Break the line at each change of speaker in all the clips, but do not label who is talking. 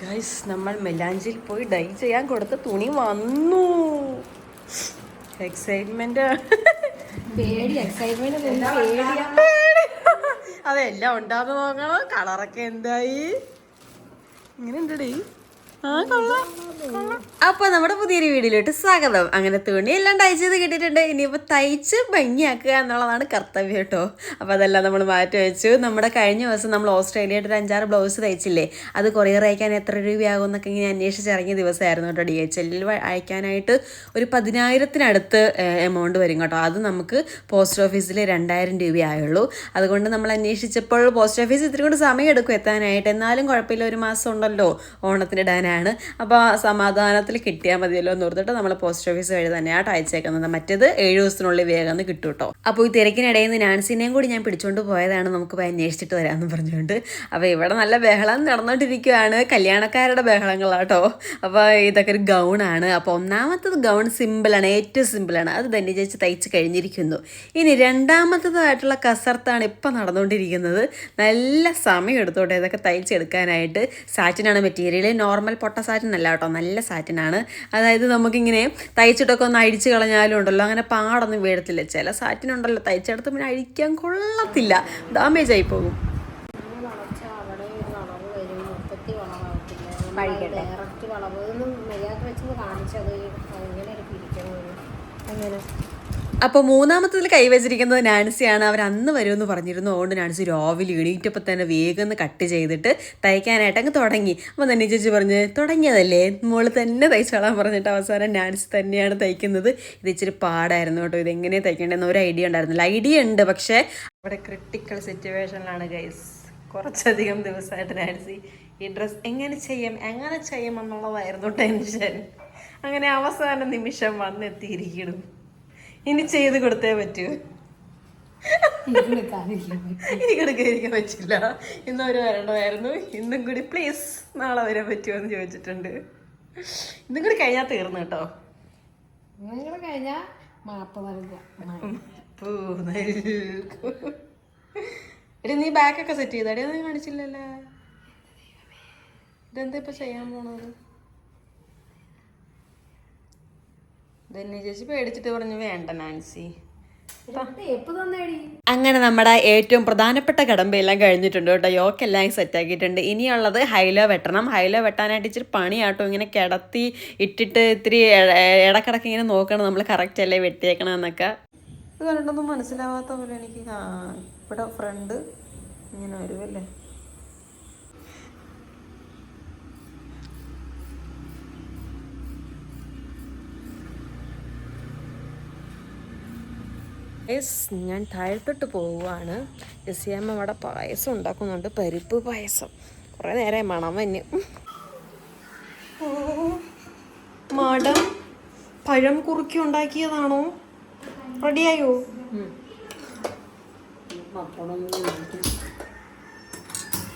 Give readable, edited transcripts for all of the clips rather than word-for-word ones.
Guys നമ്മൾ മെലാഞ്ചിൽ പോയി dye ചെയ്യാൻ കൊടുത്ത തുണി വന്നു. എക്സൈറ്റ്മെന്റ് അതെല്ലാം ഉണ്ടാന്ന് നോക്കണം. കളറൊക്കെ എന്തായി? ഇങ്ങനെ ഉണ്ടടി. അപ്പൊ നമ്മുടെ പുതിയൊരു വീഡിയോയിലോട്ട് സ്വാഗതം. അങ്ങനെ തുണിയെല്ലാം ഡൈ ചെയ്ത് കിട്ടിയിട്ടുണ്ട്. ഇനിയിപ്പോൾ തയ്ച്ച് ഭംഗിയാക്കുക എന്നുള്ളതാണ് കർത്തവ്യം കേട്ടോ. അപ്പോൾ അതെല്ലാം നമ്മൾ മാറ്റി വെച്ചു. നമ്മുടെ കഴിഞ്ഞ ദിവസം നമ്മൾ ഓസ്ട്രേലിയയുടെ ഒരു 5-6 ബ്ലൗസ് തയ്ച്ചില്ലേ, അത് കൊറിയർ അയക്കാൻ എത്ര രൂപയാകും എന്നൊക്കെ ഇങ്ങനെ അന്വേഷിച്ചിറങ്ങിയ ദിവസമായിരുന്നു കേട്ടോ. DHL അയക്കാനായിട്ട് ഒരു 10,000-ത്തിനടുത്ത് എമൗണ്ട് വരും കേട്ടോ. അത് നമുക്ക് പോസ്റ്റ് ഓഫീസിൽ 2,000 രൂപയായുള്ളൂ. അതുകൊണ്ട് നമ്മൾ അന്വേഷിച്ചപ്പോൾ പോസ്റ്റ് ഓഫീസ് ഇത്തിരി കൊണ്ട് സമയം എടുക്കും എത്താനായിട്ട്. എന്നാലും കുഴപ്പമില്ല, ഒരു മാസം ഉണ്ടല്ലോ ഓണത്തിന് ഇടാനാണ്. അപ്പോൾ സമാധാനത്തിൽ കിട്ടിയാൽ മതിയല്ലോ എന്ന് ഓർത്തിട്ട് നമ്മൾ പോസ്റ്റ് ഓഫീസ് വഴി തന്നെയാണ് അയച്ചേക്കുന്നത്. മറ്റേത് 7 ദിവസത്തിനുള്ളിൽ വേഗം കിട്ടും കേട്ടോ. അപ്പോൾ ഈ തിരക്കിനിടയിൽ നിന്ന് നാൻസിനെയും കൂടി ഞാൻ പിടിച്ചുകൊണ്ട് പോയതാണ്, നമുക്ക് പോയി അന്വേഷിച്ചിട്ട് വരാമെന്ന് പറഞ്ഞുകൊണ്ട്. അപ്പോൾ ഇവിടെ നല്ല ബഹളം നടന്നുകൊണ്ടിരിക്കുകയാണ്, കല്യാണക്കാരുടെ ബഹളങ്ങളാട്ടോ. അപ്പോൾ ഇതൊക്കെ ഒരു ഗൗണാണ്. അപ്പോൾ ഒന്നാമത്തത് ഗൗൺ സിമ്പിളാണ്, ഏറ്റവും സിമ്പിളാണ്. അത് തന്നെ ചേച്ചി തയ്ച്ച് കഴിഞ്ഞിരിക്കുന്നു. ഇനി രണ്ടാമത്തതായിട്ടുള്ള കസർത്താണ് ഇപ്പം നടന്നുകൊണ്ടിരിക്കുന്നത്. നല്ല സമയം എടുത്തോട്ടെ ഇതൊക്കെ തയ്ച്ചെടുക്കാനായിട്ട്. സാറ്റിനാണ് മെറ്റീരിയൽ, നോർമൽ പൊട്ട സാറ്റിനല്ല കേട്ടോ, നല്ല സാറ്റിനാണ്. അതായത് നമുക്കിങ്ങനെ തയ്ച്ചിട്ടൊക്കെ ഒന്ന് അഴിച്ച് കളഞ്ഞാലും ഉണ്ടല്ലോ അങ്ങനെ പാടൊന്നും വീഴത്തില്ല. ചില സാറ്റിനുണ്ടല്ലോ തയ്ച്ചെടുത്ത് പിന്നെ അഴിക്കാൻ കൊള്ളത്തില്ല, ഡാമേജ് ആയി പോകും. അപ്പോൾ മൂന്നാമത്തതിൽ കൈവച്ചിരിക്കുന്നത് നാൻസിയാണ്. അവർ അന്ന് വരുമെന്ന് പറഞ്ഞിരുന്നു. അതുകൊണ്ട് നാൻസി രാവിലെ എണീറ്റപ്പോൾ തന്നെ വേഗം കട്ട് ചെയ്തിട്ട് തയ്ക്കാനായിട്ട് അങ്ങ് തുടങ്ങി. അപ്പോൾ തന്നെ ചേച്ചി പറഞ്ഞ് തുടങ്ങിയതല്ലേ മോള് തന്നെ തയ്ച്ചോളാൻ പറഞ്ഞിട്ട് അവസാനം നാൻസി തന്നെയാണ് തയ്ക്കുന്നത്. ഇത് ഇച്ചിരി പാടായിരുന്നു കേട്ടോ. ഇതെങ്ങനെയാണ് തയ്ക്കേണ്ടതെന്ന് ഒരു ഐഡിയ ഉണ്ടായിരുന്നില്ല. ഐഡിയ ഉണ്ട്, പക്ഷേ അവിടെ ക്രിട്ടിക്കൽ സിറ്റുവേഷനിലാണ് ഗൈസ്. കുറച്ചധികം ദിവസമായിട്ട് നാൻസി ഈ ഡ്രസ്സ് എങ്ങനെ ചെയ്യും എന്നുള്ളതായിരുന്നു ടെൻഷൻ. അങ്ങനെ അവസാന നിമിഷം വന്നെത്തിയിരിക്കണം. ഇനി ചെയ്ത് കൊടുത്തേ പറ്റൂ. ഇനി കൊടുക്കാതിരിക്കാൻ പറ്റില്ല. ഇന്ന് ഒരു വരണമായിരുന്നു. ഇന്നും കൂടി പ്ലീസ് നാളെ വരാൻ പറ്റുമോ എന്ന് ചോദിച്ചിട്ടുണ്ട്. ഇന്നും കൂടി കഴിഞ്ഞാൽ തീർന്നു കേട്ടോ. നീ ബാക്കൊക്കെ സെറ്റ് ചെയ്താടി, അതൊന്നും കാണിച്ചില്ലല്ലേ. ഇതെന്താ ഇപ്പൊ ചെയ്യാൻ പോണത്? ധന്യ ചേച്ചി പേടിച്ചിട്ട് പറഞ്ഞു വേണ്ട നാൻസി. അങ്ങനെ നമ്മുടെ ഏറ്റവും പ്രധാനപ്പെട്ട കടമ്പയെല്ലാം കഴിഞ്ഞിട്ടുണ്ട് കേട്ടോ. യോക്കെല്ലാം സെറ്റാക്കിയിട്ടുണ്ട്. ഇനിയുള്ളത് ഹൈലോ വെട്ടണം. ഹൈലോ വെട്ടാനായിട്ട് ഇച്ചിരി പണിയാട്ടോ. ഇങ്ങനെ കിടത്തി ഇട്ടിട്ട് ഇത്തിരി ഇടക്കിടക്ക് ഇങ്ങനെ നോക്കണം നമ്മൾ കറക്റ്റ് അല്ലേ വെട്ടിയേക്കണം എന്നൊക്കെ. ഇത് കണ്ടൊന്നും മനസ്സിലാവാത്ത പോലെ എനിക്ക്. ഇവിടെ ഫ്രണ്ട് ഇങ്ങനെ വരുമല്ലേ. ഞാൻ താഴത്തോട്ട് പോവുകയാണ്. ജസിയമ്മ അവിടെ പായസം ഉണ്ടാക്കുന്നുണ്ട്, പരിപ്പ് പായസം. കുറേ നേരം മണം തന്നെ. മാഡം പഴം കുറുക്കി ഉണ്ടാക്കിയതാണോ? റെഡിയായോ?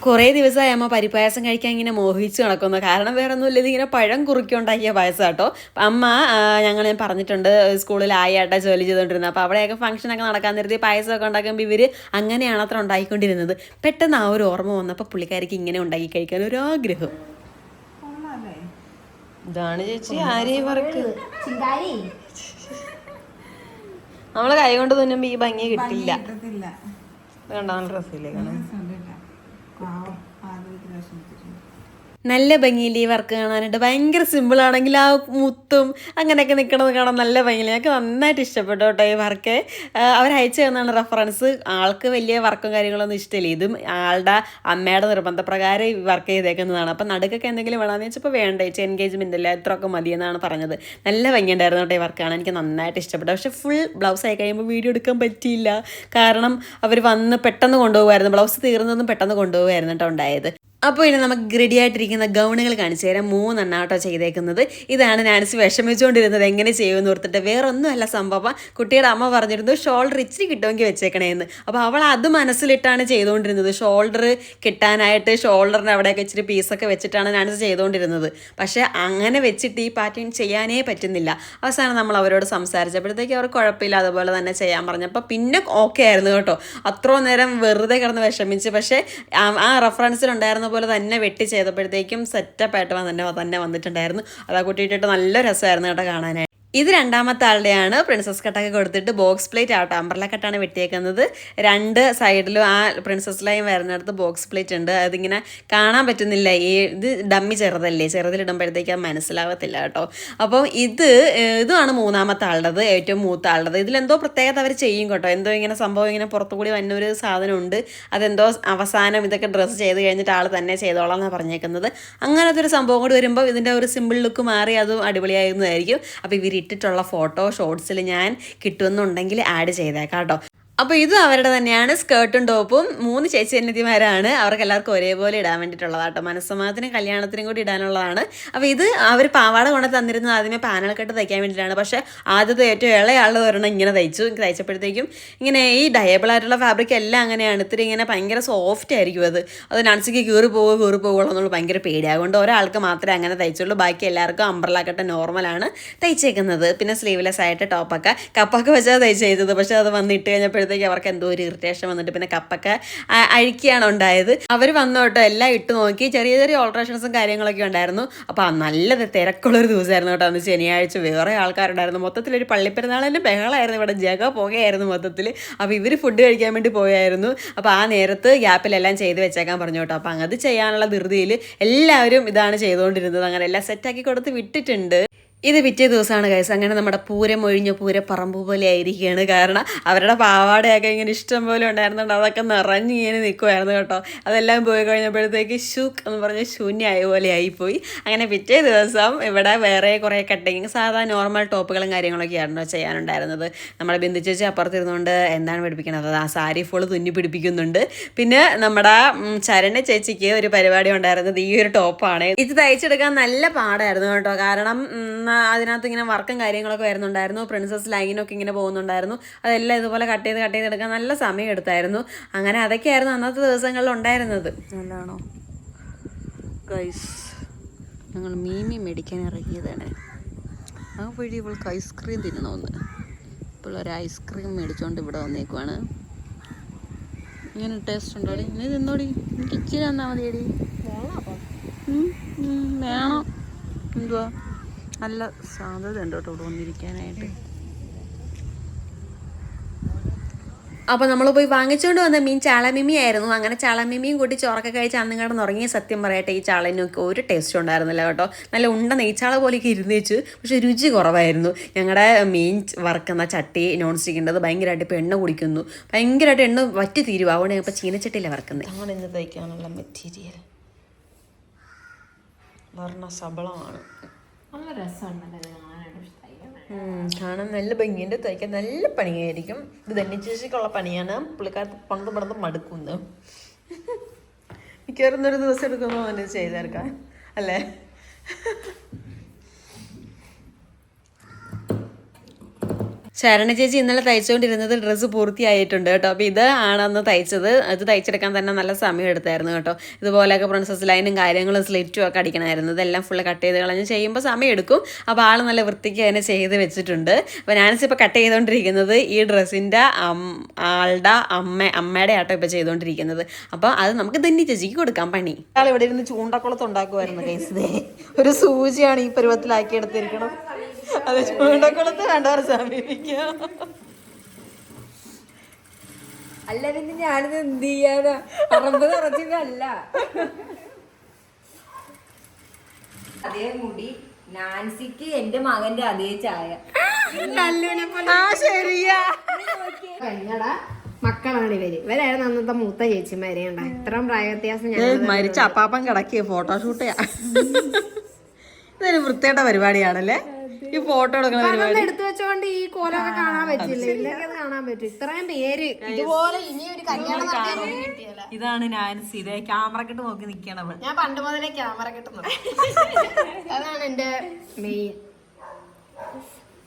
കുറേ ദിവസമായി അമ്മ പരിപ്പായസം കഴിക്കാൻ ഇങ്ങനെ മോഹിച്ച് നടക്കുന്നു. കാരണം വേറെ ഒന്നുമില്ല, ഇതിങ്ങനെ പഴം കുറുക്കി ഉണ്ടാക്കിയ പായസം കേട്ടോ. അമ്മ ഞാൻ പറഞ്ഞിട്ടുണ്ട് സ്കൂളിൽ ആയിട്ടാണ് ജോലി ചെയ്തുകൊണ്ടിരുന്നത്. അപ്പോൾ അവിടെയൊക്കെ ഫംഗ്ഷനൊക്കെ നടക്കാൻ നേരത്തെ പായസമൊക്കെ ഉണ്ടാക്കുമ്പോൾ ഇവർ അങ്ങനെയാണ് അത്ര ഉണ്ടാക്കിക്കൊണ്ടിരുന്നത്. പെട്ടെന്ന് ആ ഒരു ഓർമ്മ വന്നപ്പോൾ പുള്ളിക്കാരിക്ക് ഇങ്ങനെ ഉണ്ടാക്കി കഴിക്കാൻ ഒരു ആഗ്രഹം. ഇതാണ് ചേച്ചി ആരി വർക്ക്. നമ്മളെ കൈ കൊണ്ട് തുന്നുമ്പോൾ ഈ ഭംഗി കിട്ടില്ല. കണ്ടോ നല്ല ഡ്രസ്സില്ലേ കാണാൻ. നല്ല ഭംഗിയിൽ ഈ വർക്ക് കാണാനായിട്ട്. ഭയങ്കര സിമ്പിളാണെങ്കിൽ ആ മുത്തും അങ്ങനെയൊക്കെ നിൽക്കണത് കാണാൻ നല്ല ഭംഗിയില്ല. ഞങ്ങൾക്ക് നന്നായിട്ട് ഇഷ്ടപ്പെട്ടു കേട്ടോ ഈ വർക്ക്. അവരയച്ചു തന്നാണ് റെഫറൻസ്. ആൾക്ക് വലിയ വർക്കും കാര്യങ്ങളൊന്നും ഇഷ്ടമില്ല. ഇതും ആളുടെ അമ്മയുടെ നിർബന്ധപ്രകാരം ഈ വർക്ക് ചെയ്തേക്കുന്നതാണ്. അപ്പം നടുക്കൊക്കെ എന്തെങ്കിലും വേണമെന്ന് വെച്ചപ്പോൾ വേണ്ട ചേച്ചി, എൻഗേജ്മെൻ്റ് അല്ല ഇത്രയൊക്കെ മതിയെന്നാണ് പറഞ്ഞത്. നല്ല ഭംഗിയുണ്ടായിരുന്നു കേട്ടോ ഈ വർക്ക് കാണാൻ. എനിക്ക് നന്നായിട്ട് ഇഷ്ടപ്പെട്ടു. പക്ഷേ ഫുൾ ബ്ലൗസ് ആയി കഴിയുമ്പോൾ വീഡിയോ എടുക്കാൻ പറ്റിയില്ല. കാരണം അവർ വന്ന് പെട്ടെന്ന് കൊണ്ടുപോകുമായിരുന്നു. ബ്ലൗസ് തീർന്നതും പെട്ടെന്ന് കൊണ്ടുപോകുമായിരുന്നു കേട്ടോ ഉണ്ടായത്. അപ്പോൾ ഇനി നമുക്ക് റെഡി ആയിട്ടിരിക്കുന്ന ഗൗണുകൾ കാണിച്ചു തരാം. 3 എണ്ണാട്ടോ ചെയ്തേക്കുന്നത്. ഇതാണ് നാൻസി വിഷമിച്ചുകൊണ്ടിരുന്നത് എങ്ങനെ ചെയ്യുമെന്ന് ഓർത്തിട്ട്. വേറെ ഒന്നുമല്ല സംഭവം. കുട്ടിയുടെ അമ്മ പറഞ്ഞിരുന്നു ഷോൾഡർ ഇച്ചിരി കിട്ടുമെങ്കിൽ വെച്ചേക്കണേന്ന്. അപ്പോൾ അവൾ അത് മനസ്സിലിട്ടാണ് ചെയ്തുകൊണ്ടിരുന്നത്. ഷോൾഡർ കിട്ടാനായിട്ട് ഷോൾഡറിൻ്റെ അവിടെയൊക്കെ ഇച്ചിരി പീസൊക്കെ വെച്ചിട്ടാണ് നാൻസി ചെയ്തുകൊണ്ടിരുന്നത്. പക്ഷേ അങ്ങനെ വെച്ചിട്ട് ഈ പാറ്റേൺ ചെയ്യാനേ പറ്റുന്നില്ല. അവസാനം നമ്മൾ അവരോട് സംസാരിച്ചപ്പോഴത്തേക്ക് അവർ കുഴപ്പമില്ല അതുപോലെ തന്നെ ചെയ്യാൻ പറഞ്ഞപ്പോൾ പിന്നെ ഓക്കെ ആയിരുന്നു കേട്ടോ. അത്രയും നേരം വെറുതെ കിടന്ന് വിഷമിച്ച്. പക്ഷേ ആ റെഫറൻസിലുണ്ടായിരുന്ന പറഞ്ഞ പോലെ തന്നെ വെട്ടി ചെയ്തപ്പോഴത്തേക്കും സെറ്റപ്പായിട്ട് തന്നെ വന്നിട്ടുണ്ടായിരുന്നു. അതാ കൂട്ടിയിട്ടിട്ട് നല്ല രസമായിരുന്നു കേട്ടോ കാണാനായിട്ട്. ഇത് രണ്ടാമത്തെ ആളുടെയാണ്. പ്രിൻസസ് കട്ടൊക്കെ കൊടുത്തിട്ട് ബോക്സ് പ്ലേറ്റ് ആട്ടോ, അംബ്രല കട്ടാണ് വെട്ടിയേക്കുന്നത്. രണ്ട് സൈഡിലും ആ പ്രിൻസസ് ലൈൻ വരുന്നിടത്ത് ബോക്സ് പ്ലേറ്റ് ഉണ്ട്. അതിങ്ങനെ കാണാൻ പറ്റുന്നില്ല. ഇത് ഡമ്മി ചെറുതല്ലേ, ചെറുതിലിടുമ്പോഴത്തേക്ക് അത് മനസ്സിലാവത്തില്ല കേട്ടോ. അപ്പോൾ ഇതാണ് മൂന്നാമത്തെ ആളുടേത്, ഏറ്റവും മൂത്ത ആളുടേത്. ഇതിലെന്തോ പ്രത്യേകത അവർ ചെയ്യും കേട്ടോ. എന്തോ ഇങ്ങനെ സംഭവം ഇങ്ങനെ പുറത്തുകൂടി വന്നൊരു സാധനമുണ്ട്. അതെന്തോ അവസാനം ഇതൊക്കെ ഡ്രസ്സ് ചെയ്ത് കഴിഞ്ഞിട്ട് ആൾ തന്നെ ചെയ്തോളാം എന്നാണ് പറഞ്ഞേക്കുന്നത്. അങ്ങനത്തെ ഒരു സംഭവം കൂടി വരുമ്പോൾ ഇതിൻ്റെ ഒരു സിമ്പിൾ ലുക്ക് മാറി അതും അടിപൊളിയായിരുന്നതായിരിക്കും. അപ്പോൾ ഇട്ടിട്ടുള്ള ഫോട്ടോ ഷോർട്സിൽ ഞാൻ കിട്ടുമെന്നുണ്ടെങ്കിൽ ആഡ് ചെയ്തേക്കാം കേട്ടോ. അപ്പോൾ ഇതും അവരുടെ തന്നെയാണ്. സ്കേർട്ടും ടോപ്പും 3 ചേച്ചി അനിയത്തിമാരാണ്. അവർക്ക് എല്ലാവർക്കും ഒരേപോലെ ഇടാൻ വേണ്ടിയിട്ടുള്ളതാട്ടോ. മനസ്സമാധാനം കല്യാണത്തിനും കൂടി ഇടാനുള്ളതാണ്. അപ്പോൾ ഇത് അവർ പാവാട കൊണ്ട് തന്നിരുന്നത് ആദ്യമേ പാനൽ കെട്ട് തയ്ക്കാൻ വേണ്ടിയിട്ടാണ്. പക്ഷേ ആദ്യത്തെ ഏറ്റവും ഇളയാളുടെ ഒരെണ്ണം ഇങ്ങനെ തയ്ച്ചപ്പോഴത്തേക്കും ഇങ്ങനെ ഈ ഡയബിൾ ആയിട്ടുള്ള ഫാബ്രിക് എല്ലാം അങ്ങനെയാണ്. ഇത്തിരി ഇങ്ങനെ ഭയങ്കര സോഫ്റ്റ് ആയിരിക്കും അത് നാൻസിക്ക് കീറി പോകുള്ളൂ എന്നുള്ള ഭയങ്കര പേടി. അതുകൊണ്ട് ഒരാൾക്ക് മാത്രമേ അങ്ങനെ തയ്ച്ചുള്ളൂ. ബാക്കി എല്ലാവർക്കും അംബ്രല കട്ട് നോർമലാണ് തയ്ച്ചേക്കുന്നത്. പിന്നെ സ്ലീവ്ലെസ് ആയിട്ട് കപ്പൊക്കെ വെച്ചാൽ തയ്ച്ചത്. പക്ഷേ അത് വന്നിട്ട് കഴിഞ്ഞപ്പോൾ അവർക്ക് എന്തോ ഒരു ഇറിറ്റേഷൻ വന്നിട്ട് പിന്നെ കപ്പൊക്കെ അഴിക്കുകയാണ് ഉണ്ടായത്. അവർ വന്നോട്ടോ എല്ലാം ഇട്ട് നോക്കി. ചെറിയ ചെറിയ ഓൾട്രേഷൻസും കാര്യങ്ങളൊക്കെ ഉണ്ടായിരുന്നു. അപ്പോൾ നല്ല തിരക്കുള്ളൊരു ദിവസമായിരുന്നു കേട്ടോ. അന്ന് ശനിയാഴ്ച വേറെ ആൾക്കാരുണ്ടായിരുന്നു. മൊത്തത്തിലൊരു പള്ളിപ്പെരുന്നാളിൻ്റെ ബഹളമായിരുന്നു ഇവിടെ. പോകുകയായിരുന്നു മൊത്തത്തിൽ. അപ്പോൾ ഇവർ ഫുഡ് കഴിക്കാൻ വേണ്ടി പോയായിരുന്നു. അപ്പോൾ ആ നേരത്ത് ഗ്യാപ്പിലെല്ലാം ചെയ്ത് വെച്ചേക്കാൻ പറഞ്ഞു കേട്ടോ. അപ്പോൾ അത് ചെയ്യാനുള്ള ധൃതിയിൽ എല്ലാവരും ഇതാണ് ചെയ്തുകൊണ്ടിരുന്നത്. അങ്ങനെ എല്ലാം സെറ്റാക്കി കൊടുത്ത് വിട്ടിട്ടുണ്ട്. ഇത് പിറ്റേ ദിവസമാണ് ഗൈസ്. അങ്ങനെ നമ്മുടെ പൂരം ഒഴിഞ്ഞ പൂരപ്പറമ്പ് പോലെ ആയിരിക്കുകയാണ്. കാരണം അവരുടെ പാവാടയൊക്കെ ഇങ്ങനെ ഇഷ്ടം പോലെ ഉണ്ടായിരുന്നുണ്ട്. അതൊക്കെ നിറഞ്ഞിങ്ങനെ നിൽക്കുമായിരുന്നു കേട്ടോ. അതെല്ലാം പോയി കഴിഞ്ഞപ്പോഴത്തേക്ക് ഷൂക്ക് എന്ന് പറഞ്ഞ് ശൂന്യമായ പോലെ ആയിപ്പോയി. അങ്ങനെ പിറ്റേ ദിവസം ഇവിടെ വേറെ കുറേ കട്ടിങ് സാധാ നോർമൽ ടോപ്പുകളും കാര്യങ്ങളൊക്കെയായിരുന്നു ചെയ്യാനുണ്ടായിരുന്നത്. നമ്മുടെ ബിന്ദു ചേച്ചി അപ്പുറത്തിരുന്നുകൊണ്ട് എന്താണ് പഠിപ്പിക്കുന്നത്, ആ സാരി ഫുള്ള് തുന്നി പിടിപ്പിക്കുന്നുണ്ട്. പിന്നെ നമ്മുടെ ചരണ ചേച്ചിക്ക് ഒരു പരിപാടി ഉണ്ടായിരുന്നത് ഈ ഒരു ടോപ്പാണ്. ഇത് തയ്ച്ചെടുക്കാൻ നല്ല പാടായിരുന്നു കേട്ടോ. കാരണം അതിനകത്ത് ഇങ്ങനെ വർക്കും കാര്യങ്ങളൊക്കെ വരുന്നുണ്ടായിരുന്നു. പ്രിൻസസ് ലൈനൊക്കെ ഇങ്ങനെ പോകുന്നുണ്ടായിരുന്നു. അതെല്ലാം ഇതുപോലെ കട്ട് ചെയ്തെടുക്കാൻ നല്ല സമയം എടുത്തായിരുന്നു. അങ്ങനെ അതൊക്കെയായിരുന്നു അന്നത്തെ ദിവസങ്ങളിൽ ഉണ്ടായിരുന്നത്. നല്ലതാണോ ഗൈസ്? ഞങ്ങൾ മീമി മേടിക്കാൻ ഇറങ്ങിയതാണ്. ആ വഴി ഇവൾക്ക് ഐസ്ക്രീം തിന്നണമെന്ന്. ഇപ്പോൾ ഒരു ഐസ്ക്രീം മേടിച്ചുകൊണ്ട് ഇവിടെ വന്നേക്കുവാണ്. ഇങ്ങനെ ടേസ്റ്റ് ഉണ്ടോ? ഇനി തിന്നോടി, എനിക്ക് ഇച്ചിരി തന്നാൽ മതിയടി. വേണം. എന്തുവാ നല്ല സാധ്യത ഉണ്ട് കേട്ടോ ഇവിടെ വന്നിരിക്കാനായിട്ട്. അപ്പോൾ നമ്മൾ പോയി വാങ്ങിച്ചുകൊണ്ട് വന്ന മീൻ ചാളമിമി ആയിരുന്നു. അങ്ങനെ ചാളമിമിയും കൂട്ടി ചോറൊക്കെ കഴിച്ച് അന്ന് കിടന്ന് ഉറങ്ങിയ. സത്യം പറയട്ടെ, ഈ ചാളനൊക്കെ ഒരു ടേസ്റ്റും ഉണ്ടായിരുന്നില്ല കേട്ടോ. നല്ല ഉണ്ട നെയ്ച്ചാള പോലെയൊക്കെ ഇരുന്നേച്ചു. പക്ഷെ രുചി കുറവായിരുന്നു. ഞങ്ങളുടെ മീൻ വറുക്കുന്ന ചട്ടി നോൺ സ്റ്റിക്കിൻ്റെത് ഭയങ്കരമായിട്ട് ഇപ്പോൾ എണ്ണ കുടിക്കുന്നു. ഭയങ്കരമായിട്ട് എണ്ണ വറ്റി തീരുവ. അതുകൊണ്ട് ഞങ്ങൾ ഇപ്പോൾ ചീനച്ചട്ടിയിലാണ് വറുക്കുന്നത്. അങ്ങനെ ഇന്ന് തയ്ക്കാനുള്ള മെറ്റീരിയൽ വർണ്ണ ശബളമാണ്.
നല്ല രസമുണ്ടല്ലോ
കാണാൻ. നല്ല ഭംഗിയുണ്ട്. തയ്ക്കാൻ നല്ല പണിയായിരിക്കും. ഇത് ധന്യചേച്ചിക്കുള്ള പണിയാണ്. പുള്ളിക്കാരത്ത് പണ്ട് മടുക്കുന്നു. മിക്കവാറും ഒരു ദിവസം എടുക്കുമ്പോൾ അവന് ചെയ്തെടുക്കാൻ അല്ലേ? ശരണ ചേച്ചി ഇന്നലെ തയ്ച്ചുകൊണ്ടിരുന്നത് ഡ്രസ്സ് പൂർത്തിയായിട്ടുണ്ട് കേട്ടോ. അപ്പോൾ ഇത് ആണെന്ന് തയ്ച്ചത്. അത് തയ്ച്ചെടുക്കാൻ തന്നെ നല്ല സമയം എടുത്തായിരുന്നു കേട്ടോ. ഇതുപോലെയൊക്കെ പ്രിൻസസ് ലൈനും കാര്യങ്ങളും സ്ലിറ്റും ഒക്കെ അടിക്കണമായിരുന്നു. ഇതെല്ലാം ഫുള്ള് കട്ട് ചെയ്ത് കളഞ്ഞ് ചെയ്യുമ്പോൾ സമയം എടുക്കും. അപ്പോൾ ആൾ നല്ല വൃത്തിക്ക് തന്നെ ചെയ്ത് വെച്ചിട്ടുണ്ട്. അപ്പോൾ ഞാനിപ്പോൾ കട്ട് ചെയ്തുകൊണ്ടിരിക്കുന്നത് ഈ ഡ്രസ്സിൻ്റെ ആളുടെ അമ്മയുടെ ആട്ടോ ഇപ്പോൾ ചെയ്തുകൊണ്ടിരിക്കുന്നത്. അപ്പോൾ അത് നമുക്ക് ധന്യ ചേച്ചിക്ക് കൊടുക്കാം പണി. ആൾ ഇവിടെ ഇരുന്ന് ചൂണ്ടക്കുളത്ത് ഉണ്ടാക്കുമായിരുന്നു കേസേ. ഒരു സൂചിയാണ് ഈ പരുവത്തിലാക്കി എടുത്തിരിക്കണം. അത് ചൂണ്ടക്കുളത്ത് വേണ്ടവർ സമീപിക്കുക.
അല്ല പിന്നെ ഞാനിത് എന്ത് ചെയ്യാനാ? പറമ്പ് നിറച്ചിട്ടല്ല. അതേ മുടി, നാൻസിക്ക് എന്റെ മകന്റെ അതേ ചായ.
ശരിയാ.
കന്നടാ മക്കളാണ് ഇവരായിരുന്നു അന്നത്തെ മൂത്ത ചേച്ചിമാരെ ഉണ്ടായി. ഇത്രയും പ്രായ വ്യത്യാസം.
മരിച്ച അപ്പാപ്പൻ കിടക്കിയ ഫോട്ടോഷൂട്ട്. ഇതൊരു വൃത്തിയുടെ പരിപാടിയാണല്ലേ ഈ ഫോട്ടോ എടുക്കുന്ന പരിപാടി.
എടുത്തു വെച്ചോണ്ട് ഈ കോലൊക്കെ കാണാൻ പറ്റില്ല. ഇല്ലെങ്കിൽ അത് കാണാൻ പറ്റും. ഇത്രയും പേര് ഇതുപോലെ ഇനി ഒരു കല്യാണം.
ഇതാണ് നാൻസി. ഇതേ ക്യാമറ കിട്ട് നോക്കി നിക്കണം.
ഞാൻ പണ്ട് മുതലേ ക്യാമറ കിട്ടുന്നു. അതാണ് എന്റെ മെയിൻ.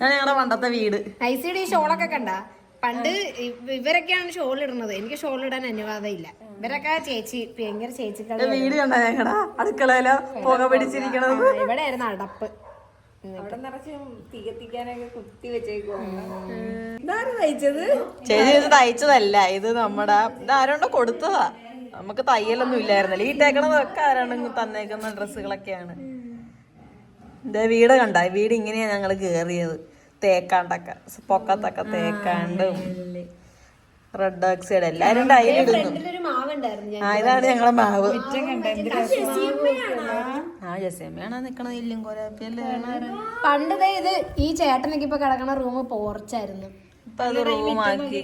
ഞങ്ങളുടെ പണ്ടത്തെ വീട്.
ഐസിയുടെ ഈ ഷോളൊക്കെ കണ്ട പണ്ട് ഇവരൊക്കെയാണ് ഷോൾ ഇടുന്നത്. എനിക്ക് ഷോൾ ഇടാൻ അനുവാദം ഇല്ല. ഇവരൊക്കെ ചേച്ചി ഭയങ്കര ചേച്ചിക്കളി.
വീട് കണ്ട ഞങ്ങളുടെ അടുക്കളയിലോ പുക പിടിച്ചിരിക്കണത്.
ഇവിടെ ആയിരുന്നു അടപ്പ്.
അവിടെ നിറച്ച് തികത്തിക്കാനൊക്കെ കുത്തി വെച്ചേക്കോ.
ചേച്ചി ഇത് തയ്ച്ചതല്ല. ഇത് നമ്മുടെ ഇതാരോണ്ടോ കൊടുത്തതാ. നമുക്ക് തയ്യലൊന്നും ഇല്ലായിരുന്നല്ലോ. ഈ ടേക്കണതൊക്കെ ആരാണ് തന്നേക്കുന്ന ഡ്രസ്സുകളൊക്കെയാണ്. ഇതേ വീട് കണ്ട, വീട് ഇങ്ങനെയാ ഞങ്ങള് കേറിയത്. തേക്കാണ്ടൊക്കെ പൊക്കത്തൊക്കെ തേക്കാണ്ടും റെഡ് ഓക്സൈഡ് എല്ലാരും ടൈലിടുന്നു. ഇതാണ് ഞങ്ങളെ മാവ്. ആ ജസേമ്മയാണോ നിക്കണത്? ഇല്ലും കൊലപ്പിയല്ലേ.
പണ്ട് ഇത് ഈ ചേട്ടനൊക്കെ ഇപ്പൊ കിടക്കണ റൂം പോർച്ചായിരുന്നു.
ഇപ്പൊ അത് റൂമാക്കി.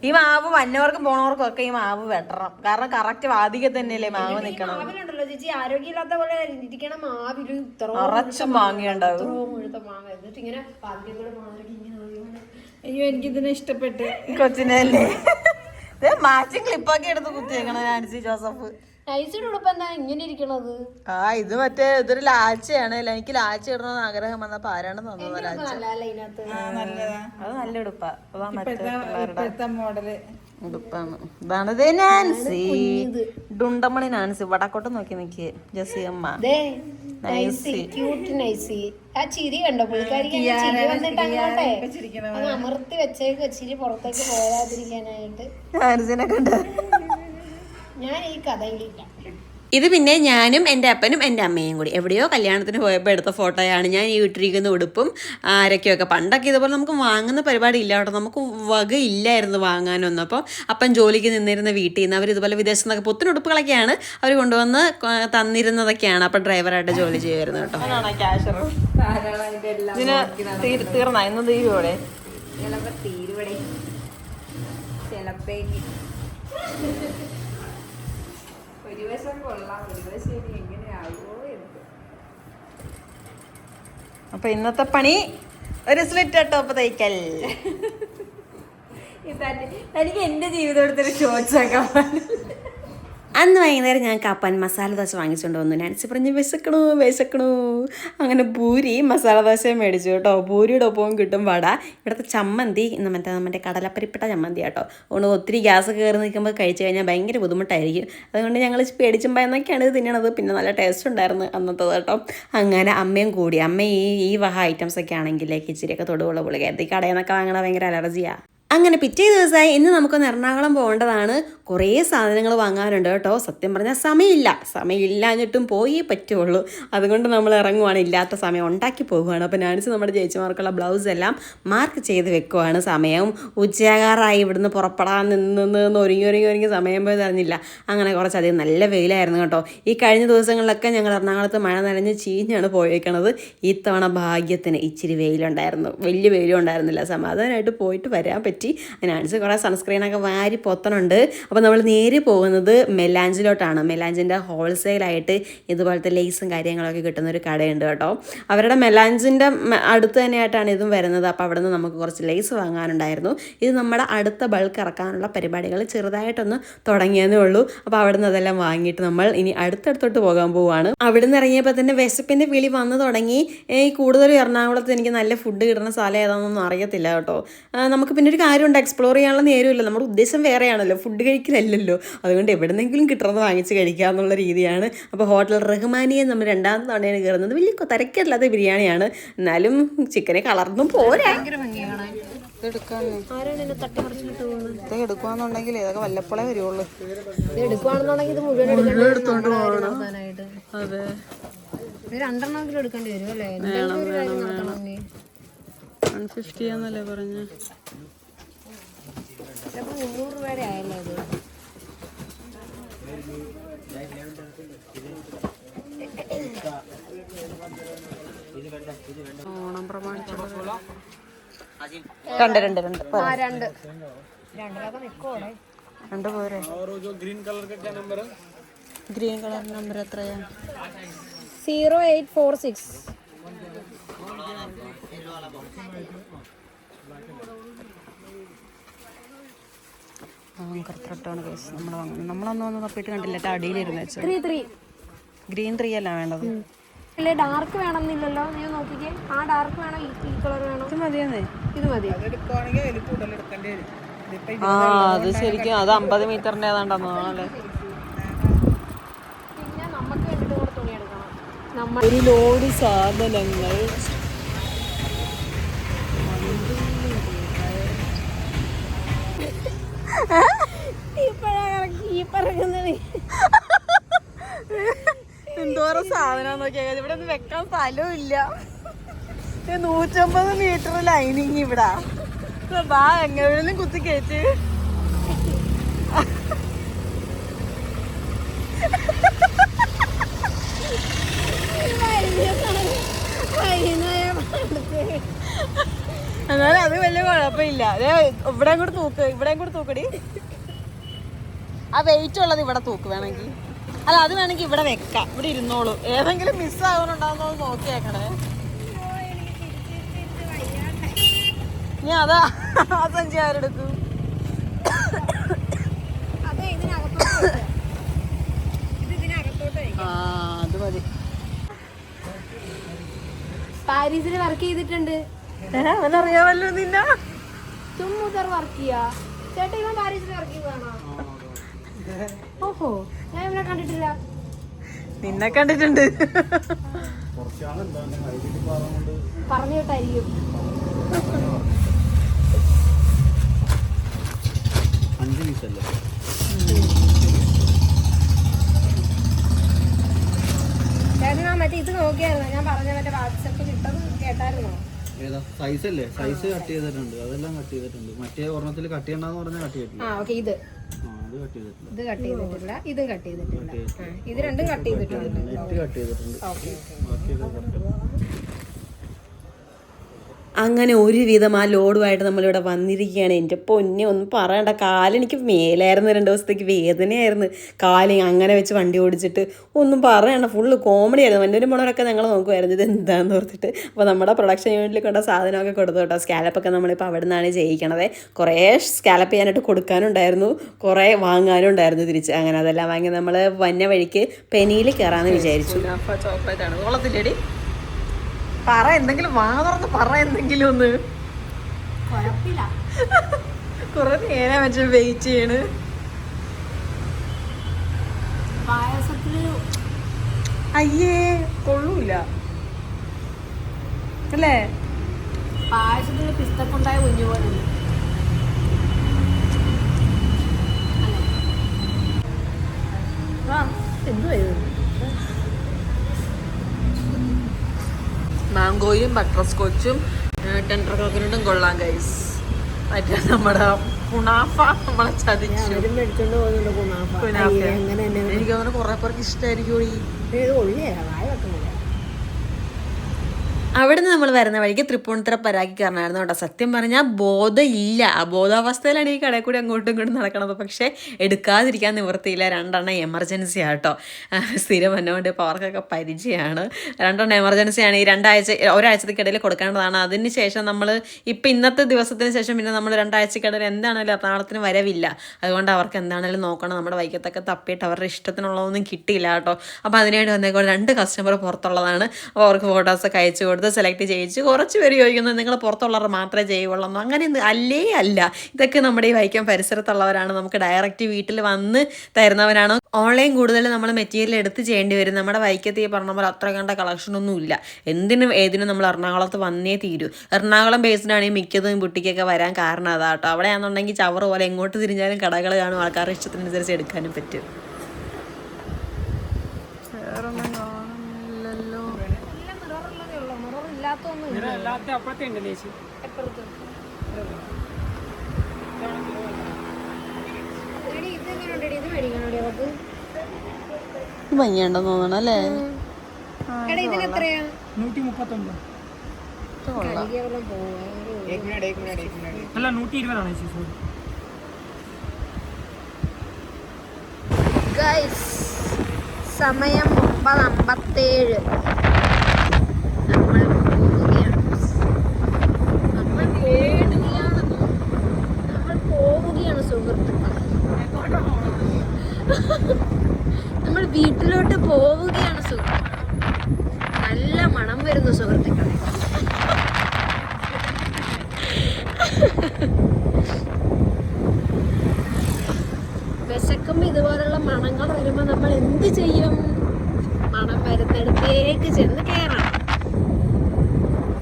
ഈ മാവ് വന്നവർക്കും പോണവർക്കും ഒക്കെ ഈ മാവ് വെട്ടണം. കാരണം കറക്റ്റ് വാതിക തന്നെയല്ലേ മാവ് നിക്കണം.
മാവിലുണ്ടല്ലോ ചേച്ചി, ആരോഗ്യമില്ലാത്ത പോലെ ഇരിക്കണ മാവില്
നിറച്ചും മാങ്ങയുണ്ടാവും.
മുഴുത്ത മാങ്ങ. എന്നിട്ട് ഇങ്ങനെ പാതികൂടെ മാറി ഇങ്ങനെ.
അയ്യോ എനിക്കിതിനെ ഇഷ്ടപ്പെട്ട്.
കൊച്ചിനല്ലേ മാച്ചിങ് ക്ലിപ്പൊക്കെ എടുത്ത് കുത്തിയേക്കണ നാൻസി ജോസഫ്.
നൈസിയുടെ ഉടുപ്പ് എന്താ ഇങ്ങനെ ഇരിക്കണത്?
ആ ഇത് മറ്റേ ഇതൊരു ലാച്ചയാണ്. എനിക്ക് ലാച്ച ഇടണമെന്ന് ആഗ്രഹം വന്നപ്പോ ആരാണ് തന്നത് ലാച്ച? അത് നല്ല ഉടുപ്പാ. അതാ മറ്റേ
മോഡല്
ഉടുപ്പാണ്. ഇതാണ് നാൻസി, ഡുണ്ടമണി നാൻസി. വടക്കോട്ട് നോക്കി നിക്ക് ജസിയമ്മ.
ആ ചിരി കണ്ടോ പുള്ളിക്കാരിക്ക്? ചിരി വന്നിട്ട് അങ്ങോട്ടെ അത് അമർത്തി വെച്ചേക്ക്, ചിരി പുറത്തേക്ക് പോരാതിരിക്കാനായിട്ട്.
നാൻസിനെ കണ്ട
ഞാൻ ഈ കഥയിലില്ല.
ഇത് പിന്നെ ഞാനും എൻ്റെ അപ്പനും എൻ്റെ അമ്മയും കൂടി എവിടെയോ കല്യാണത്തിന് പോയപ്പോൾ എടുത്ത ഫോട്ടോയാണ്. ഞാൻ ഈ ഇട്ടിരിക്കുന്ന ഉടുപ്പും ആരൊക്കെയൊക്കെ. പണ്ടൊക്കെ ഇതുപോലെ നമുക്ക് വാങ്ങുന്ന പരിപാടി ഇല്ല കേട്ടോ. നമുക്ക് വകയില്ലായിരുന്നു വാങ്ങാനൊന്നും. അപ്പോൾ അപ്പൻ ജോലിക്ക് നിന്നിരുന്ന വീട്ടിൽ നിന്ന് അവർ ഇതുപോലെ വിദേശത്ത് നിന്നൊക്കെ പുത്തൻ ഉടുപ്പുകളൊക്കെയാണ് അവർ കൊണ്ടുവന്ന് തന്നിരുന്നതൊക്കെയാണ്. അപ്പം ഡ്രൈവറായിട്ട് ജോലി ചെയ്യുമായിരുന്നു കേട്ടോ. ഇതിന് തീർന്ന ഇന്ന് തീരുവോടെ?
തീരുവടെ ചിലപ്പോ ഒരു വശം കൊള്ളാം, ഒരു വശം ഇനി എങ്ങനെയാവോ എന്ന്.
അപ്പൊ ഇന്നത്തെ പണി ഒരു സ്ലിറ്റ് ടോപ്പ് തയ്ക്കൽ. എനിക്ക് എന്റെ ജീവിതം എടുത്തൊരു ചോദിച്ചേക്കാം. അന്ന് വൈകുന്നേരം ഞാൻ കപ്പാൻ മസാല ദോശ വാങ്ങിച്ചുകൊണ്ട് വന്നു. നാൻസി പറഞ്ഞ് വിശക്കണു. അങ്ങനെ പൂരി മസാല ദോശയും മേടിച്ചു കേട്ടോ. പൂരിയുടെ ഒപ്പവും കിട്ടും വട. ഇവിടുത്തെ ചമ്മന്തി നമ്മുടെ കടലപ്പരിപ്പിട്ട ചമ്മന്തി കേട്ടോ. അതുകൊണ്ട് ഒത്തിരി ഗ്യാസ് കയറി നിൽക്കുമ്പോൾ കഴിച്ചു കഴിഞ്ഞാൽ ഭയങ്കര ബുദ്ധിമുട്ടായിരിക്കും. അതുകൊണ്ട് ഞങ്ങൾ പേടിച്ചുമ്പോൾ എന്നൊക്കെയാണ് ഇത് തിന്നണത്. പിന്നെ നല്ല ടേസ്റ്റ് ഉണ്ടായിരുന്നു അന്നത്തത് കേട്ടോ. അങ്ങനെ അമ്മയും കൂടി. അമ്മ ഈ വഹ ഐറ്റംസ് ഒക്കെ ആണെങ്കിലേക്ക് ഇച്ചിരിയൊക്കെ തൊടുവുള്ള പുള്ളിക്കാരത്തി കടയിൽ നിന്നൊക്കെ വാങ്ങണ ഭയങ്കര അലർജിയാണ്. അങ്ങനെ പിറ്റേ ദിവസമായി ഇന്ന് നമുക്കൊന്ന് എറണാകുളം പോകേണ്ടതാണ്. കുറേ സാധനങ്ങൾ വാങ്ങാനുണ്ട് കേട്ടോ. സത്യം പറഞ്ഞാൽ സമയമില്ലാഞ്ഞിട്ടും പോയേ പറ്റുള്ളൂ. അതുകൊണ്ട് നമ്മൾ ഇറങ്ങുവാണ്. ഇല്ലാത്ത സമയം ഉണ്ടാക്കി പോകുകയാണ്. അപ്പോൾ നാൻസി നമ്മുടെ ചേച്ചിമാർക്കുള്ള ബ്ലൗസ് എല്ലാം മാർക്ക് ചെയ്ത് വെക്കുവാണ്. സമയം ഉച്ചയാകാറായി. ഇവിടുന്ന് പുറപ്പെടാൻ നിന്ന് ഒരുങ്ങി സമയം പോയത് അറിഞ്ഞില്ല. അങ്ങനെ കുറച്ചധികം നല്ല വെയിലായിരുന്നു കേട്ടോ. ഈ കഴിഞ്ഞ ദിവസങ്ങളിലൊക്കെ ഞങ്ങൾ എറണാകുളത്ത് മഴ നനഞ്ഞ് ചീഞ്ഞാണ് പോയേക്കണത്. ഇത്തവണ ഭാഗ്യത്തിന് ഇച്ചിരി വെയിലുണ്ടായിരുന്നു. വലിയ വെയിലും ഉണ്ടായിരുന്നില്ല. സമാധാനമായിട്ട് പോയിട്ട് വരാൻ പറ്റി. നാൻസി കുറേ സൺസ്ക്രീനൊക്കെ വാരി പൊത്തനുണ്ട്. അപ്പോൾ നമ്മൾ നേരെ പോകുന്നത് മെലാഞ്ചിലോട്ടാണ്. മെലാഞ്ചിൻ്റെ ഹോൾസെയിലായിട്ട് ഇതുപോലത്തെ ലേസും കാര്യങ്ങളൊക്കെ കിട്ടുന്ന ഒരു കടയുണ്ട് കേട്ടോ. അവരുടെ മെലാഞ്ചിൻ്റെ അടുത്ത് തന്നെയായിട്ടാണ് ഇതും വരുന്നത്. അപ്പോൾ അവിടെ നിന്ന് നമുക്ക് കുറച്ച് ലേസ് വാങ്ങാനുണ്ടായിരുന്നു. ഇത് നമ്മുടെ അടുത്ത ബൾക്ക് ഇറക്കാനുള്ള പരിപാടികൾ ചെറുതായിട്ടൊന്ന് തുടങ്ങിയതേ ഉള്ളൂ. അപ്പോൾ അവിടെ നിന്ന് അതെല്ലാം വാങ്ങിയിട്ട് നമ്മൾ ഇനി അടുത്തടുത്തോട്ട് പോകാൻ പോവുകയാണ്. അവിടെ നിന്ന് ഇറങ്ങിയപ്പോൾ തന്നെ വിശപ്പിൻ്റെ വിളി വന്നു തുടങ്ങി. കൂടുതലും എറണാകുളത്ത് എനിക്ക് നല്ല ഫുഡ് കിട്ടുന്ന സ്ഥലം ഏതാണെന്നൊന്നും അറിയത്തില്ല കേട്ടോ. നമുക്ക് പിന്നെ ഒരു കാര്യമുണ്ട്, എക്സ്പ്ലോർ ചെയ്യാനുള്ള നേരമില്ല. നമ്മുടെ ഉദ്ദേശം വേറെയാണല്ലോ, ഫുഡ് കഴിക്കലല്ലല്ലോ. അതുകൊണ്ട് എവിടെന്നെങ്കിലും കിട്ടുന്നത് വാങ്ങിച്ച് കഴിക്കുക എന്നുള്ള രീതിയാണ്. അപ്പോൾ ഹോട്ടൽ റഹ്മാനിയെ നമ്മൾ രണ്ടാമത്തെ തവണയാണ് കയറുന്നത്. വലിയ തിരക്കില്ലാത്ത ബിരിയാണിയാണ്. എന്നാലും ചിക്കനെ കളർന്നും പോരാ. എടുക്കുവാന്നുണ്ടെങ്കിൽ ഇതൊക്കെ വല്ലപ്പോഴേ വരുള്ളൂ.
എടുക്കുവാണെന്നുണ്ടെങ്കിൽ ഇത് മുഴുവൻ
എടുത്തോണ്ട് പോകണം. അതെ,
രണ്ടെണ്ണമെങ്കിലും എടുക്കേണ്ടി വരും അല്ലേ?
150 എന്നല്ലേ പറഞ്ഞ.
300 രൂപയുടെ ആയല്ലോ ഇത്.
ഓണം പ്രമാണിച്ചുള്ള രണ്ട് പോരെ. ഗ്രീൻ കളർ നമ്പർ എത്രയാ?
0846.
കറുത്തിട്ടാണ് കേസ് നമ്മൾ വാങ്ങുന്നത്. നമ്മളൊന്നും ഒന്ന് തപ്പിയിട്ട് കണ്ടില്ല. അടിയിലിരുന്ന് വെച്ചു. ഗ്രീൻ 3 അല്ല വേണ്ടത്.
അല്ലേ ഡാർക്ക് വേണമെന്നില്ലല്ലോ. നീ നോക്കിക്കേ. ആ ഡാർക്ക് വേണോ ഈ കളർ വേണോ?
ഇത് മതിയെന്നേ.
ഇത് മതി.
ആ അത് ശരിക്കും അത് 50 മീറ്ററിന്റെ ഏതാണ്ടെന്നോ അല്ലേ.
പിന്നെ നമുക്ക് വേണ്ടിട്ട് കൂടെ തുണി എടുക്കണം. നമ്മൾ
ഒരു ലോഡ് സാധനങ്ങൾ. എന്തോരം സാധനം നോക്കിയാ ഇവിടെ ഒന്നും വെക്കാൻ സ്ഥലവും ഇല്ല. 150 മീറ്റർ ലൈനിങ് ഇവിടെ. ബാ എങ്ങനെയും കുത്തി കയറ്റ്. എന്നാലും അത് വലിയ കുഴപ്പമില്ല. ഇവിടെ കൂടെ തൂക്ക്, ഇവിടെ കൂടെ തൂക്കടി. ആ വെയിറ്റ് ഉള്ളത് ഇവിടെ തൂക്ക് വേണമെങ്കിൽ. അല്ല അത് വേണമെങ്കിൽ ഇവിടെ വെക്കാം, ഇവിടെ ഇരുന്നോളൂ. ഏതെങ്കിലും മിസ്സാകുന്നുണ്ടാവുന്നോ നോക്കിയേക്കണേ. ഞാൻ അതാ ആ സഞ്ചി ആരെടുക്കും. അത് മതി.
പാരീസിൽ വർക്ക് ചെയ്തിട്ടുണ്ട്.
അവനറിയാമല്ലോ നിന്ന.
ചുമ്മുതർ വർക്ക് ചെയ്യാ. ചേട്ടാ ഇവൻ പാരീസിൽ വർക്ക് ചെയ്തതാണോ? ഓഹോ, ഞാൻ ഇവനെ കണ്ടിട്ടില്ല.
നിന്നെ കണ്ടിട്ടുണ്ട്.
പറഞ്ഞു കേട്ടായിരിക്കും. ചേട്ടനാ മറ്റേ ഇത് നോക്കിയായിരുന്നു, ഞാൻ പറഞ്ഞ മറ്റേ വാട്സപ്പിൽ ഇട്ടത് കേട്ടായിരുന്നോ?
സൈസ് അല്ലേ, സൈസ് കട്ട് ചെയ്തിട്ടുണ്ട്, അതെല്ലാം കട്ട് ചെയ്തിട്ടുണ്ട്. മറ്റേ ഒരെണ്ണത്തിൽ കട്ട് ചെയ്യണ്ടെന്ന് പറഞ്ഞാൽ കട്ട് ചെയ്തിട്ടില്ല.
ഇത്
അത് കട്ട് ചെയ്തിട്ടില്ല,
ഇത് കട്ട് ചെയ്തിട്ടില്ല, ഇതും കട്ട് ചെയ്തിട്ടില്ല. ഇത് രണ്ടും കട്ട് ചെയ്തിട്ടുണ്ട്.
നെറ്റ് കട്ട് ചെയ്തിട്ടുണ്ട്.
അങ്ങനെ ഒരുവിധം ആ ലോഡുമായിട്ട് നമ്മളിവിടെ വന്നിരിക്കുകയാണ്. എൻ്റെ പൊന്നെ ഒന്നും പറയണ്ട, കാലെനിക്ക് മേലായിരുന്നു. 2 ദിവസത്തേക്ക് വേദനയായിരുന്നു കാല്. അങ്ങനെ വെച്ച് വണ്ടി ഓടിച്ചിട്ട് ഒന്നും പറയണ്ട, ഫുള്ള് കോമഡി ആയിരുന്നു. എൻ്റെ ഒരു മോണൊക്കെ ഞങ്ങൾ നോക്കുമായിരുന്നു ഇത് എന്താണെന്ന് ഓർത്തിട്ട്. അപ്പോൾ നമ്മുടെ പ്രൊഡക്ഷൻ യൂണിറ്റിൽ കൊണ്ട സാധനമൊക്കെ കൊടുത്തു കേട്ടോ. സ്കാലപ്പൊക്കെ നമ്മളിപ്പോൾ അവിടെ നിന്നാണ് ചെയ്യിക്കണത്. കുറേ സ്കാലപ്പ് ചെയ്യാനായിട്ട് കൊടുക്കാനുണ്ടായിരുന്നു, കുറേ വാങ്ങാനും ഉണ്ടായിരുന്നു തിരിച്ച്. അങ്ങനെ അതെല്ലാം വാങ്ങി നമ്മൾ വന്ന വഴിക്ക് പെനിയിൽ കയറാമെന്ന് വിചാരിച്ചു. ചോക്ലേറ്റാണ് കൊള്ളത്തില്ലേടി? പറ എന്തെങ്കിലും, വാ തുറന്ന് പറ എന്തെങ്കിലും ഒന്ന്.
കുഴപ്പമില്ല,
കുറെ നേരം വെച്ച് വെയിറ്റ് ചെയ്യണ്.
പായസത്തില്
അയ്യേ കൊള്ളൂല അല്ലേ?
പായസത്തില് പിസ്തക്കുണ്ടായ കുഞ്ഞു പോലെ എന്തുവായിരുന്നു?
മാംഗോയും ബട്ടർ സ്കോച്ചും ടെൻഡർ കോക്കനട്ടും കൊള്ളാം ഗൈസ്. മറ്റേ നമ്മുടെ കുണാഫ നമ്മളെ ചതിച്ചു.
മേടിച്ചോണ്ട് പോകുന്നുണ്ട് കുനാഫ.
എനിക്ക് അങ്ങനെ കുറെ പേർക്ക് ഇഷ്ടമായിരിക്കും.
വായ വെക്കുന്നില്ല.
അവിടെ നിന്ന് നമ്മൾ വരുന്ന വഴിക്ക് തൃപ്പൂണിത്തുറ പരാഗിക്കാരനായിരുന്നു കേട്ടോ. സത്യം പറഞ്ഞാൽ ബോധമില്ല, അബോധാവസ്ഥയിലാണ് ഈ കടയിൽ കൂടി അങ്ങോട്ടും ഇങ്ങോട്ടും നടക്കണത്. പക്ഷേ എടുക്കാതിരിക്കാൻ നിവൃത്തിയില്ല. 2 എമർജൻസി ആട്ടോ. സ്ഥിരം വന്നുകൊണ്ട് ഇപ്പോൾ അവർക്കൊക്കെ പരിചയമാണ്. 2 എമർജൻസിയാണ്. ഈ ഒരാഴ്ചത്തേക്കിടയിൽ കൊടുക്കേണ്ടതാണ്. അതിന് ശേഷം നമ്മൾ ഇപ്പം ഇന്നത്തെ ദിവസത്തിന് ശേഷം പിന്നെ നമ്മൾ 2 ആഴ്ചക്കിടയിൽ എന്താണെങ്കിലും എറണാകുളത്തിന് വരവില്ല. അതുകൊണ്ട് അവർക്ക് എന്താണെങ്കിലും നോക്കണം. നമ്മുടെ വൈക്കത്തൊക്കെ തപ്പിയിട്ട് അവരുടെ ഇഷ്ടത്തിനുള്ളതൊന്നും കിട്ടിയില്ല കേട്ടോ. അപ്പോൾ അതിനായിട്ട് വന്നേക്കോടെ 2 കസ്റ്റമർ പുറത്തുള്ളതാണ്. അപ്പോൾ അവർക്ക് ഫോട്ടോസൊക്കെ അയച്ചു കൊടുത്ത് സെലക്ട് ചെയ്യിച്ച് കുറച്ച് പേര് ചോദിക്കുന്നത് നിങ്ങൾ പുറത്തുള്ളവർ മാത്രമേ ചെയ്യുള്ളൂ. അങ്ങനെ അല്ലേ അല്ല, ഇതൊക്കെ നമ്മുടെ ഈ വൈക്കം പരിസരത്തുള്ളവരാണ്. നമുക്ക് ഡയറക്റ്റ് വീട്ടിൽ വന്ന് തരുന്നവരാണ്. ഓൺലൈൻ കൂടുതൽ നമ്മൾ മെറ്റീരിയൽ എടുത്ത് ചെയ്യേണ്ടി വരും. നമ്മുടെ വൈക്കത്ത് ഈ പറഞ്ഞ പോലെ അത്ര കണ്ട കളക്ഷനൊന്നും ഇല്ല. എന്തിനും ഏതിനും നമ്മൾ എറണാകുളത്ത് വന്നേ തീരൂ. എറണാകുളം ബേസ്ഡാണ് ഈ മിക്കതും ബുട്ടിക്കൊക്കെ വരാൻ കാരണം അതാട്ടോ. അവിടെയാണെന്നുണ്ടെങ്കിൽ ചവറ് പോലെ എങ്ങോട്ട് തിരിഞ്ഞാലും കടകൾ കാണും, ആൾക്കാരുടെ ഇഷ്ടത്തിനനുസരിച്ച് എടുക്കാനും പറ്റും. ഭംഗിയുണ്ടെന്ന് തോന്നണം അല്ലേ?
സമയം 9:57. നമ്മൾ വീട്ടിലോട്ട് പോവുകയാണ് സുഹൃത്തുക്കളെ. നല്ല മണം വരുന്നു സുഹൃത്തുക്കളെ. വിശക്കുമ്പോൾ ഇതുപോലുള്ള മണങ്ങൾ വരുമ്പോൾ നമ്മൾ എന്ത് ചെയ്യും? മണം വരുന്നിടത്തേക്ക് ചെന്ന് കയറണം.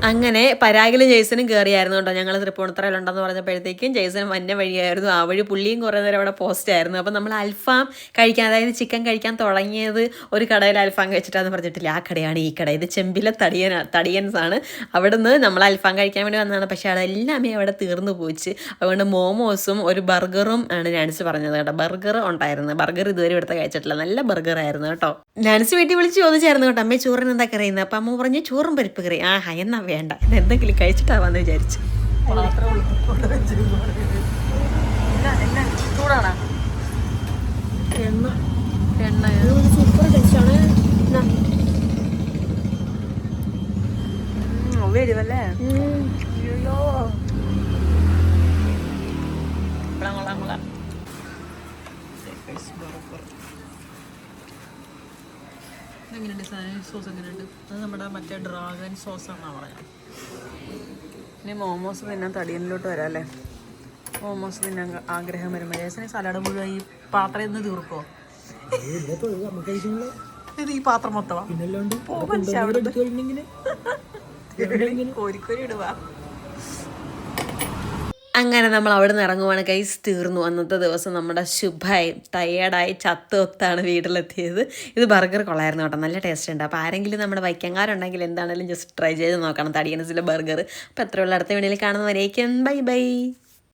അങ്ങനെ പരാഗിലും ജെയ്സനും കയറിയായിരുന്നു കേട്ടോ. ഞങ്ങൾ തൃപ്പൂണിത്തറയിലുണ്ടെന്ന് പറഞ്ഞപ്പോഴത്തേക്കും ജെയ്സൺ വന്ന വഴിയായിരുന്നു. ആ വഴി പുള്ളിയും കുറേ നേരം അവിടെ പോസ്റ്റ് ആയിരുന്നു. അപ്പം നമ്മൾ അൽഫാം കഴിക്കാൻ, അതായത് ചിക്കൻ കഴിക്കാൻ തുടങ്ങിയത് ഒരു കടയിൽ അൽഫാം കഴിച്ചിട്ടാന്ന് പറഞ്ഞിട്ടില്ല. ആ കടയാണ് ഈ കട. ഇത് ചെമ്പിലെ തടിയൻസ് ആണ്. അവിടെ നിന്ന് നമ്മൾ അൽഫാം കഴിക്കാൻ വേണ്ടി വന്നതാണ്. പക്ഷേ അതെല്ലാമേ അവിടെ തീർന്നു പോയിച്ച്. അതുകൊണ്ട് മോമോസും ഒരു ബർഗറും ആണ് നാൻസി പറഞ്ഞത് കേട്ടോ. ബർഗർ ഉണ്ടായിരുന്നു. ബർഗർ ഇതുവരെ ഇവിടുത്തെ കഴിച്ചിട്ടില്ല. നല്ല ബർഗർ ആയിരുന്നു കേട്ടോ. നാൻസി വീട്ടിൽ വിളിച്ച് ചോദിച്ചായിരുന്നു കേട്ടോ, അമ്മേ ചോറിന് എന്താ കറിയുന്നത്? അപ്പം അമ്മ പറഞ്ഞു ചോറും പരിപ്പ് കറി. എന്നാ വേണ്ട, ഇത് എന്തെങ്കിലും കഴിച്ചിട്ടാവാന്ന് വിചാരിച്ചു. ചൂടാണ്
സൂപ്പർ ടേസ്റ്റാണ്.
വരുമല്ലേ? എങ്ങനെയുണ്ട് സോസ്? എങ്ങനെയുണ്ട്? അത് നമ്മുടെ മറ്റേ ഡ്രാഗൺ സോസ് ആണെന്നാണ് പറയാം. ഇനി മോമോസ് തിന്നാൻ തടിയനിലോട്ട് വരാം അല്ലേ? മോമോസ് തിന്നാൻ ആഗ്രഹം വരുമ്പോൾ ജേസനെ സലാഡ് മുഴുവൻ ഈ പാത്രം നിന്ന് തീർക്കോ? ഇത് ഈ പാത്രം മൊത്തമാണ് കോരിക്കോരി ഇടുക. അങ്ങനെ നമ്മൾ അവിടെ നിന്ന് ഇറങ്ങുവാണ്. ഗൈസ് തീർന്നു അന്നത്തെ ദിവസം. നമ്മുടെ ശുഭായി ടയേർഡായി ചത്തൊത്താണ് വീട്ടിലെത്തിയത്. ഇത് ബർഗർ കൊള്ളായിരുന്നു കേട്ടോ, നല്ല ടേസ്റ്റ് ഉണ്ട്. അപ്പോൾ ആരെങ്കിലും നമ്മുടെ വൈക്കങ്കാരുണ്ടെങ്കിൽ എന്താണെങ്കിലും ജസ്റ്റ് ട്രൈ ചെയ്ത് നോക്കണം തടിയൻസിലെ ബർഗർ. അപ്പോൾ എത്രയുള്ള അടുത്ത വീഡിയോയിൽ കാണുന്നവരേക്കും ബൈ ബൈ.